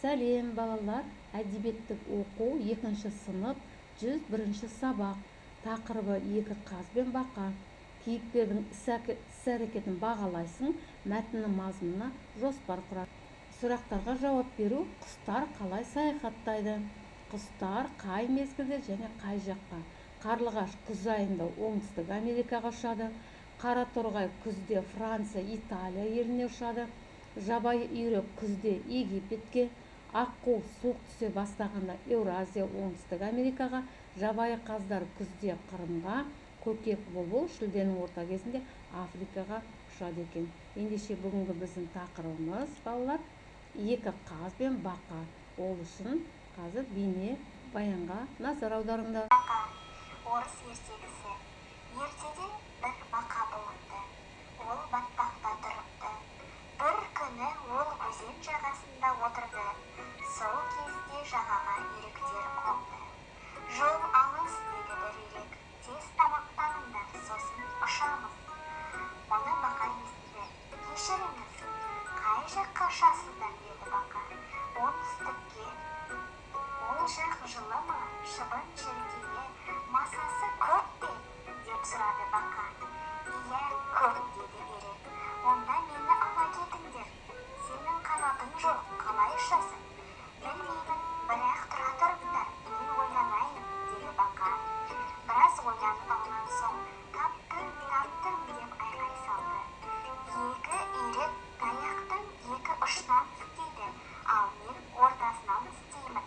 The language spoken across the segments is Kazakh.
Сәлем балалар, әдебиеттік оқу 2-ші сынып 101-ші сабақ. Тақырыбы екі қаз бен бақа. Кейіпкердің іс-әрекетін бағалайсың, мәтіннің мазмұнына жоспар құрады. Сұрақтарға жауап беру: құстар қалай саяхаттайды? Құстар қай мезгілде және қай жаққа? Қарлығаш күз айында оңтүстік Америкаға ұшады. Қара торғай күзде Франция, Италия еліне ұшады. Жабайы үйрек күзде Египетке. Аққу суық түсе бастағанда Еуразия, оңтүстік Америкаға. Жабайы қаздар күзде Қырымға. Көкек бұлбұл шілденің орта кезінде Африкаға ұшады екен. Ендеше бүгінгі біздің тақырыбымыз балалар екі қаз бен бақа. Ол үшін қазір бейне баянға назар аударыңдар. Орыс ертегісі. Ертеде бір бақа болыпты. Ол батпақта тұрыпты. Бір күні ол өзен жағасында отырды. Сол кезде жағаға үйректер қонды. Жол алыс, деді бір үйрек. Тез тамақтаныңдар, сосын ұшамыз. Оны бақа естіді. Кешіріңіз, қай жаққа ұшасыздар, деді бақа. Оңтүстікке. Ол жақ жылы ма, шыбын-шіркейі, масасы көп пе? деп сұрады бақа. Иә, көп, деді үйрек. Онда мені ала кетіңдер. Сенің қанатың жоқ, қалай ұшасың? Білмеймін, бірақ тұра тұрыңдар, мен ойланайын, деді бақа. Біраз ойланып алған соң, таптым деп айғай салды. Екі үйрек таяқтың екі ұшынан істейді, ал мен ортасынан істеймін.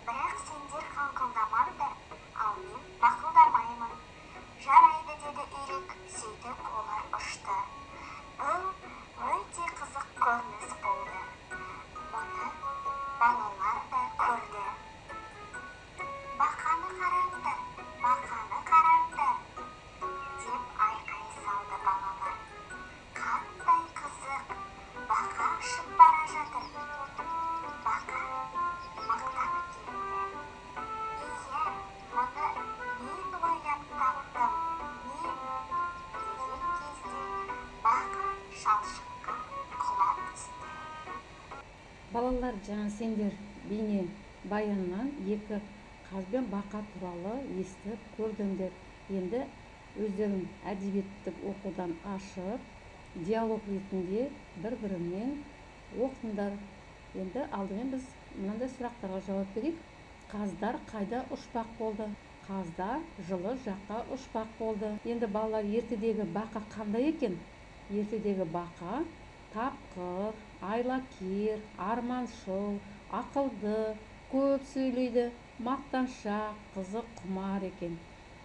Бірақ сендер қаңқылдамаңдар, ал мен бақылдамаймын. Жарайды, деді үйрек. Сөйтіп олар ұшты. Бұл өте қызық көрініс болды. Оны балалар да көрді. Бақаны қараңдар, бақаны қараңдар, деп айқай салды балалар. Қандай қызық, бақа ұшып бара жатыр. Бақа мақтанып келді. Иә, мұны мен ойлап таптым, мен, деген кезде бақа шалшыққа құлап түсті. Балалар, жаңа сендер бейне баяннан екі қаз бен бақа туралы естіп көрдіңдер. Енді өздерің әдебиеттік оқудан ашып, диалог ретінде бір-бірімен оқыңдар. Енді алдымен біз мынандай сұрақтарға жауап берейік. Қаздар қайда ұшпақ болды? Қаздар жылы жаққа ұшпақ болды. Енді балалар, ертедегі бақа қандай екен? Ертедегі бақа тапқыр, айлакер, арманшыл, ақылды, көп сөйлейді, мақтаншақ, қызық, құмар екен.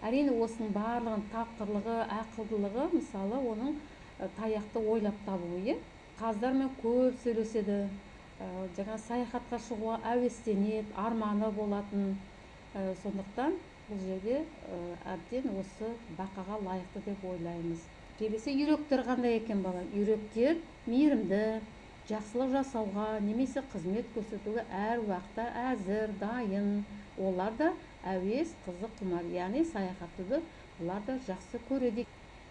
Әрине осының барлығын тапқырлығы, ақылдылығы, мысалы оның таяқты ойлап табуы. Қаздармен көп сөйлеседі, жаңа саяхатқа шығуға әуестенеді, арманы болатын. Сондықтан бұл жерде әбден осы бақаға лайықты деп ойлаймыз. Келесі үйректер қандай екен бала? Үйректер мейірімді, жақсылық жасауға, немесе қызмет көрсетуге әр уақытта әзір, дайын. Олар да әуес, қызық, құмар, яғни саяхатуды олар да жақсы көреді.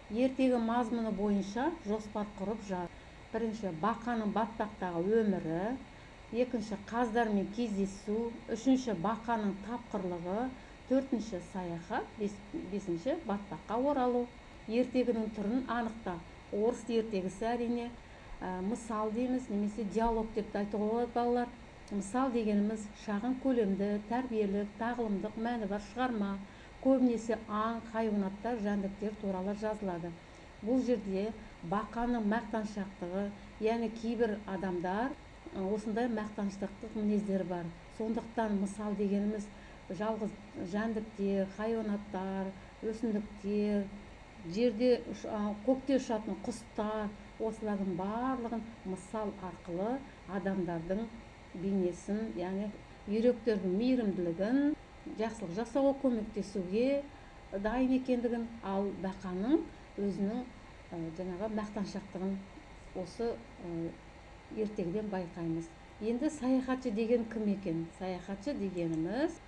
Ертегі мазмұны бойынша жоспар құрып жатыр. Бірінші, бақаның батпақтағы өмірі. Екінші, қаздармен кездесу. Үшінші, бақаның тапқырлығы. Төртінші, саяхат. Бесінші, батпаққа оралу. Ертегінің түрін анықта. Орыс ертегісі әрине. Мысал дейміз, немесе диалог деп айтуға болады балалар. Мысал дегеніміз шағын көлемді, тәрбиелік, тағылымдық мәні бар шығарма. Көбінесе аң, хайуанаттар, жәндіктер туралы жазылады. Бұл жерде бақаның мақтаншақтығы, яғни кейбір адамдар осындай мақтаншақтық мінездері бар. Сондықтан мысал дегеніміз жалғыз жәндіктер, хайуанаттар, өсімдіктер, жерде, көкте ұшатын құстар, осылардың барлығын мысал арқылы адамдардың бейнесін, яғни үйректердің мейірімділігін, жақсылық жасауға көмектесуге дайын екендігін, ал бақаның өзінің жаңағы мақтаншақтығын осы ертегіден байқаймыз. Енді саяхатшы деген кім екен? Саяхатшы дегеніміз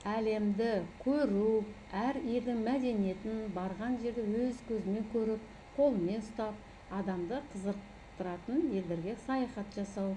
әлемді көру, әр елдің мәдениетін барған жерде өз көзімен көріп, қолымен ұстап, адамды қызықтыратын елдерге саяхат жасау.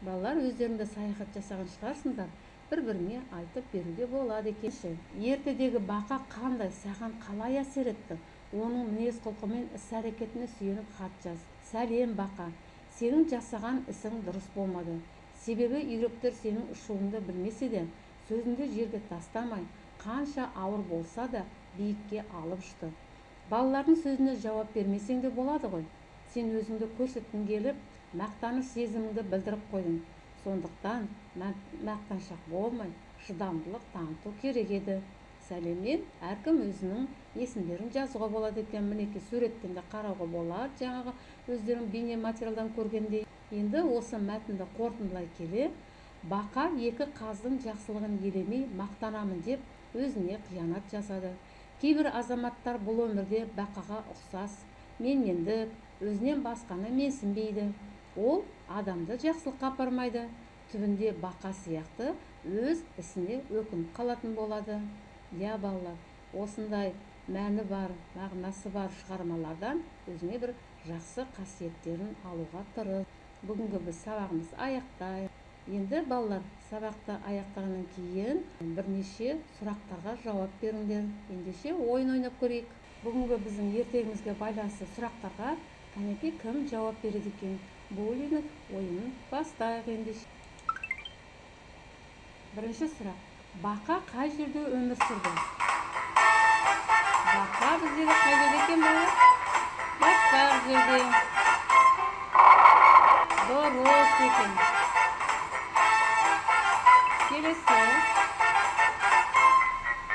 Балалар, өздеріңді саяхат жасаған шығарсыңдар, бір-біріңе айтып беруге болады екен. Ертедегі бақа қандай, саған қалай әсер етті? Оның мінез құлқы мен іс-әрекетіне сүйеніп хат жаз. Сәлем бақа, сенің жасаған ісің дұрыс болмады. Себебі үйректер сенің ұшуыңды білмесе де, сөзіңді жерге тастамай, қанша ауыр болса да биікке алып ұшты. Балалардың сөзіне жауап бермесең де болады ғой. Сен өзіңді көрсеткің келіп, мақтаныш сезіміңді білдіріп қойдың. Сондықтан мақтаншақ болмай, шыдамдылық таныту керек еді. Сәлеммен әркім өзінің есімдерін жазуға болады екен. Мінекей суреттен де қарауға болады, жаңағы өздерің бейне материалдан көргендей. Енді осы мәтінді қорытындылай келе, бақа екі қаздың жақсылығын елемей мақтанамын деп өзіне қиянат жасады. Кейбір азаматтар бұл өмірде бақаға ұқсас, менмендік, өзінен басқаны менсінбейді. Ол адамды жақсылыққа апармайды. Түбінде бақа сияқты өз ісіне өкініп қалатын болады. Я балалар, осындай мәні бар, мағынасы бар шығармалардан өзіңе бір жақсы қасиеттерін алуға тырыс. Бүгінгі біз сабағымыз аяқтайық. Енді балалар, сабақты аяқтағаннан кейін бірнеше сұрақтарға жауап беріңдер. Ендеше ойын ойнап көрейік. Бүгінгі біздің ертегімізге байланысты сұрақтарға кәнекей кім жауап береді екен? Боулинг ойынын бастайық ендеше. Бірінші сұрақ. Бақа қай жерде өмір сүрді? Бақа біздегі қай жерде екен балалар? Батпақ жерде. Дұрыс екен. Келесі.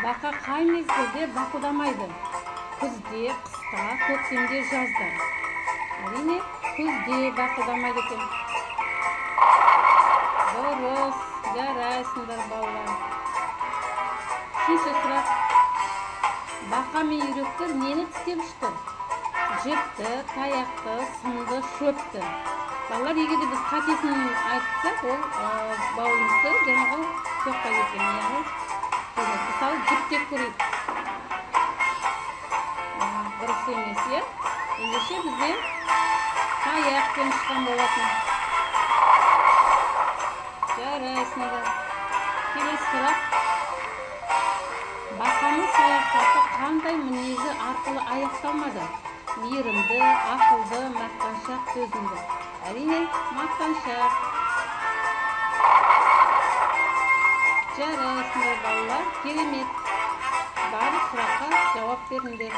Бақа қай мезгілде бақылдамайды? Күзде, қыста, көктемде, жазда. Әрине, күзде бақылдамайды екен. Дұрыс, жарайсыңдар балалар. Үшінші сұрақ. Бақа мен үйректер нені тістеп ұшты? Жіпті, таяқты, сымды, шөпті. Балалар, егер де біз қатесін айтсақ, ол баулингті жаңағы соқпайды екен. Яғни, мысалы жіп деп көрейік. Дұрыс емес, иә? Ендеше бізде таяқпен ұшқан болатын. Жарайсыңдар. Келесі сұрақ. Бақаның саяхаты қандай мінезі арқылы аяқталмады? Мейірімді, ақылды, мақтаншақ, төзімді. Әрине, мақтаншақ. Жарайсыңдар балалар, керемет. Барлық сұраққа жауап беріңдер.